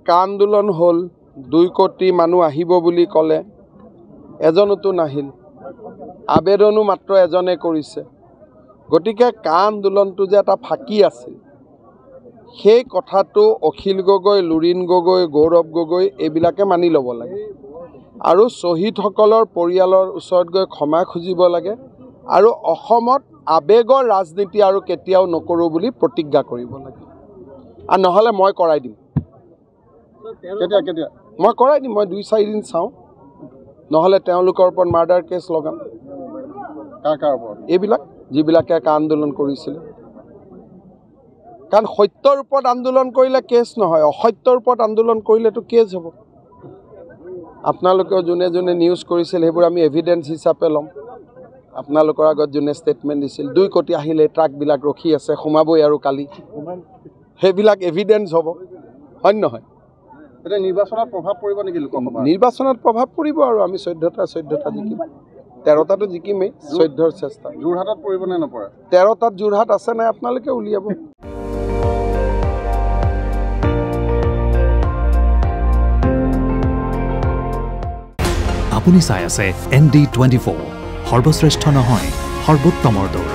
কা আন্দোলন হ'ল 2 কোটি মানুহ আহিব বুলি ক'লে এজনতো নাহিল আবেদনো মাত্ৰ এজনে কৰিছে গতিকে কা আন্দোলনটো যে এটা ফাঁকি আছিল সেই কথাটো অখিল গগৈ লুৰিণ গগৈ গৌৰৱ গগৈ এইবিলাকে মানি ল'ব লাগে আৰু শ্বহীদসকলৰ পৰিয়ালৰ ওচৰত গৈ ক্ষমা খুজিব লাগে আৰু অসমত আবেগৰ ৰাজনীতি আৰু কেতিয়াও নকৰো বুলি প্ৰতিজ্ঞা কৰিব লাগে আৰু নহলে মই কৰাই দিম কেতিয়া মই কৰাই দিম মই 2-4 দিন চাওঁ নহলে তেওঁলোকৰ ওপৰত মাৰ্ডাৰ কেছ লগাম কাৰ ওপৰত এইবিলাক যিবিলাকে কা আন্দোলন কৰিছিল কাৰণ সত্যৰ ওপৰত আন্দোলন কৰিলে কেছ নহয় অসত্যৰ ওপৰত আন্দোলন কৰিলেতো কেছ হ'ব আপোনালোকেও যোনে যোনে নিউজ কৰিছিল সেইবোৰ আমি এভিডেন্স হিচাপে ল'ম আপোনালোকৰ আগত যোনে ষ্টেটমেণ্ট দিছিল 2 কোটি আহিলে ট্ৰাকবিলাক ৰখি আছে সোমাবই আৰু কালি সেইবিলাক এভিডেন্স হ'ব হয় নহয় এটা নিৰ্বাচনত প্ৰভাৱ পৰিব নেকি লোকসভা নিৰ্বাচনত প্ৰভাৱ পৰিব আৰু আমি 14টা জিকিম 13টাটো জিকিমেই 14ৰ চেষ্টা যোৰহাটত পৰিব নে নপৰে 13টাত যোৰহাট আছে নাই আপোনালোকে উলিয়াব আপুনি চাই আছে ND24 সৰ্বশ্ৰেষ্ঠ নহয় সৰ্বোত্তমৰ দৌৰ